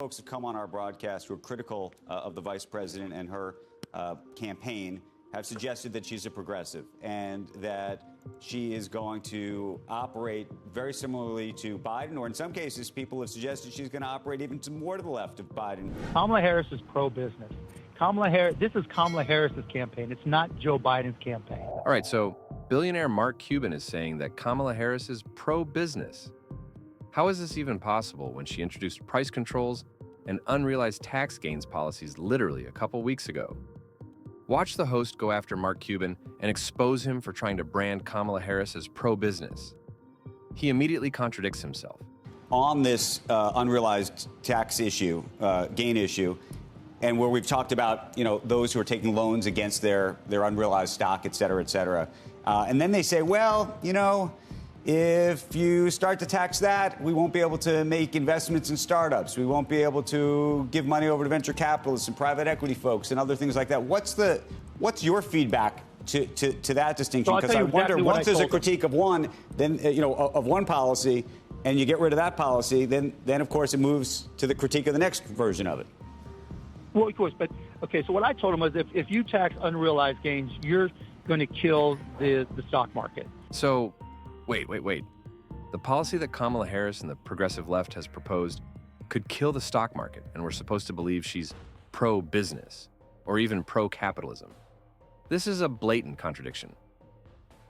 folks have come on our broadcast who are critical of the vice president and her campaign have suggested that she's a progressive and that she is going to operate very similarly to Biden, or in some cases, people have suggested she's going to operate even to more to the left of Biden. Kamala Harris is pro-business. Kamala Harris, this is Kamala Harris's campaign. It's not Joe Biden's campaign. All right, so billionaire Mark Cuban is saying that Kamala Harris is pro-business. How is this even possible when she introduced price controls and unrealized tax gains policies literally a couple weeks ago? Watch the host go after Mark Cuban and expose him for trying to brand Kamala Harris as pro-business. He immediately contradicts himself. On this unrealized tax issue, gain issue, and where we've talked about, those who are taking loans against their unrealized stock, et cetera, and then they say, well, if you start to tax that, we won't be able to make investments in startups. We won't be able to give money over to venture capitalists and private equity folks and other things like that. What's your feedback to that distinction? Because I wonder, once there's a critique of one, then of one policy, and you get rid of that policy, then of course it moves to the critique of the next version of it. Well, of course, but okay. So what I told him was, if you tax unrealized gains, you're going to kill the stock market. So. Wait. The policy that Kamala Harris and the progressive left has proposed could kill the stock market, and we're supposed to believe she's pro-business or even pro-capitalism. This is a blatant contradiction.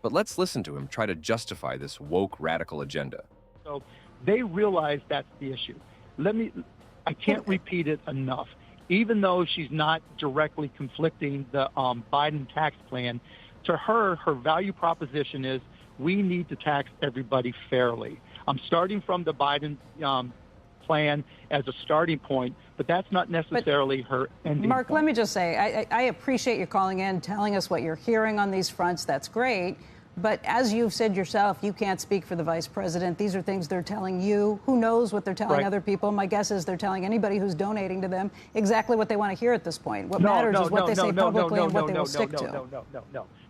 But let's listen to him try to justify this woke radical agenda. So they realize that's the issue. I can't repeat it enough. Even though she's not directly conflicting the Biden tax plan, to her value proposition is, we need to tax everybody fairly. I'm starting from the Biden plan as a starting point, but that's not necessarily her ending Mark, point. let me just say, I appreciate you calling in, telling us what you're hearing on these fronts. That's great. But as you've said yourself, you can't speak for the vice president. These are things they're telling you. Who knows what they're telling other people? My guess is they're telling anybody who's donating to them exactly what they want to hear at this point. What matters is what they say publicly and what they will stick to.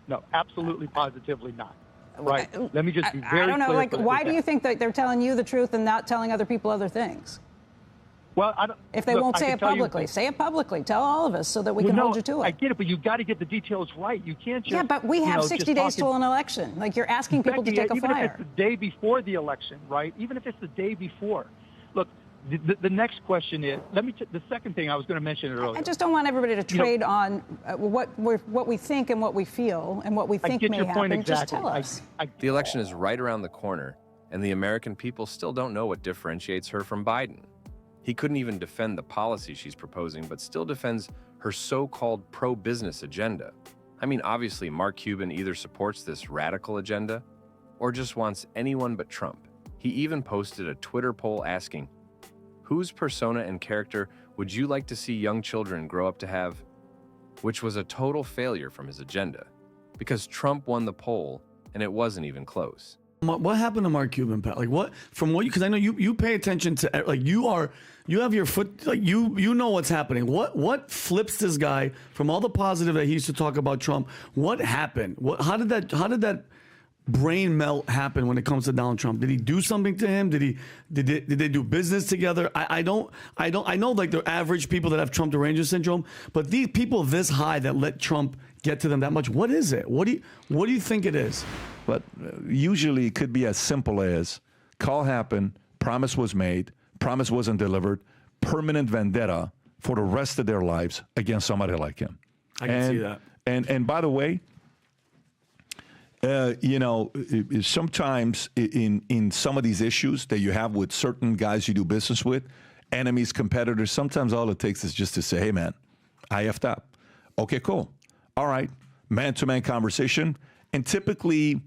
No, absolutely, positively not. Right. Let me just be very clear. I don't know. Why do you think that they're telling you the truth and not telling other people other things? Well, if they won't say it publicly, say it publicly. Tell all of us so that we can hold you to it. I get it, but you've got to get the details right. You can't just. Yeah, but we have 60 days till an election. Like, you're asking people to take a flyer. Even if it's the day before the election, right? Even if it's the day before. Look, the next question is, the second thing I was going to mention earlier. I just don't want everybody to trade on what we think and what we feel and what we think may happen. Exactly. Just tell us. The election is right around the corner, and the American people still don't know what differentiates her from Biden. He couldn't even defend the policy she's proposing, but still defends her so-called pro-business agenda. I mean, obviously, Mark Cuban either supports this radical agenda or just wants anyone but Trump. He even posted a Twitter poll asking, whose persona and character would you like to see young children grow up to have? Which was a total failure from his agenda, because Trump won the poll and it wasn't even close. What happened to Mark Cuban, Pat? Because I know you pay attention to, you have your foot, you know what's happening. What flips this guy from all the positive that he used to talk about Trump? What happened? How did that brain melt happen when it comes to Donald Trump? Did he do something to him? Did they do business together? I know like the average people that have Trump derangement syndrome, but these people this high that let Trump get to them that much, what is it? What do you think it is? But usually it could be as simple as call happened, promise was made, promise wasn't delivered, permanent vendetta for the rest of their lives against somebody like him. I can see that. And by the way, sometimes in some of these issues that you have with certain guys you do business with, enemies, competitors, sometimes all it takes is just to say, hey, man, I effed up. Okay, cool. All right, man-to-man conversation. And typically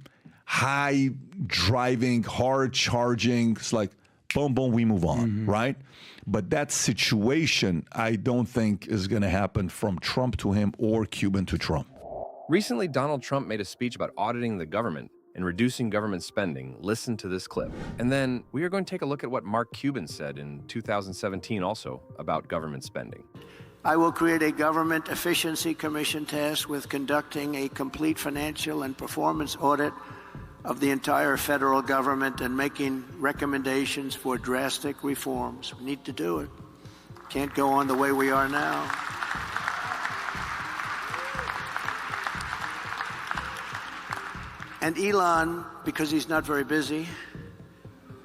high driving, hard charging, it's like, boom, boom, we move on, right? But that situation, I don't think is going to happen from Trump to him or Cuban to Trump. Recently, Donald Trump made a speech about auditing the government and reducing government spending. Listen to this clip. And then we are going to take a look at what Mark Cuban said in 2017 also about government spending. I will create a government efficiency commission tasked with conducting a complete financial and performance audit of the entire federal government and making recommendations for drastic reforms. We need to do it. Can't go on the way we are now. And Elon, because he's not very busy,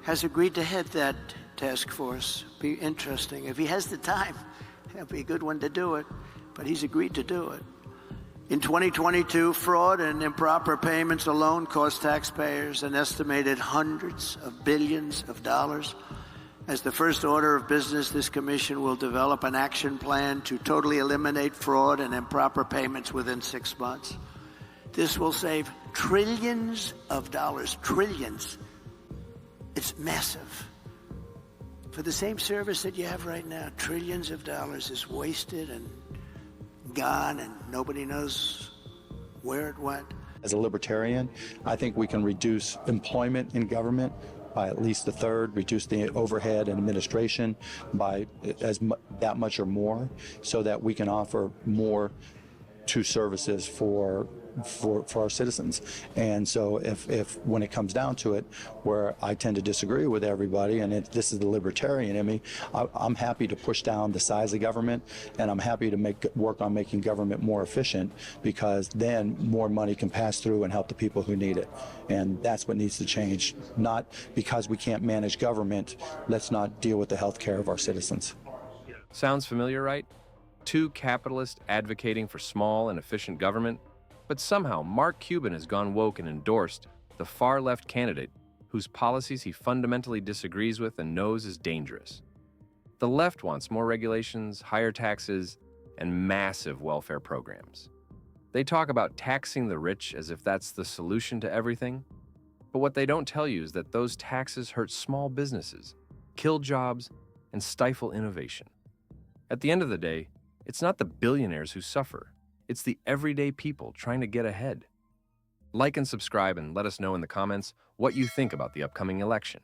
has agreed to head that task force. Be interesting. If he has the time, that'd be a good one to do it. But he's agreed to do it. In 2022, fraud and improper payments alone cost taxpayers an estimated hundreds of billions of dollars. As the first order of business, this commission will develop an action plan to totally eliminate fraud and improper payments within 6 months. This will save trillions of dollars, trillions. It's massive. For the same service that you have right now, trillions of dollars is wasted and gone, and nobody knows where it went. As a libertarian, I think we can reduce employment in government by at least a third, reduce the overhead and administration by that much or more, so that we can offer more to services for our citizens. And so if when it comes down to it, where I tend to disagree with everybody, and this is the libertarian in me, I'm happy to push down the size of government, and I'm happy to work on making government more efficient, because then more money can pass through and help the people who need it. And that's what needs to change. Not because we can't manage government, let's not deal with the health care of our citizens. Sounds familiar, right? Two capitalists advocating for small and efficient government. But somehow, Mark Cuban has gone woke and endorsed the far-left candidate whose policies he fundamentally disagrees with and knows is dangerous. The left wants more regulations, higher taxes, and massive welfare programs. They talk about taxing the rich as if that's the solution to everything. But what they don't tell you is that those taxes hurt small businesses, kill jobs, and stifle innovation. At the end of the day, it's not the billionaires who suffer. It's the everyday people trying to get ahead. Like and subscribe, and let us know in the comments what you think about the upcoming election.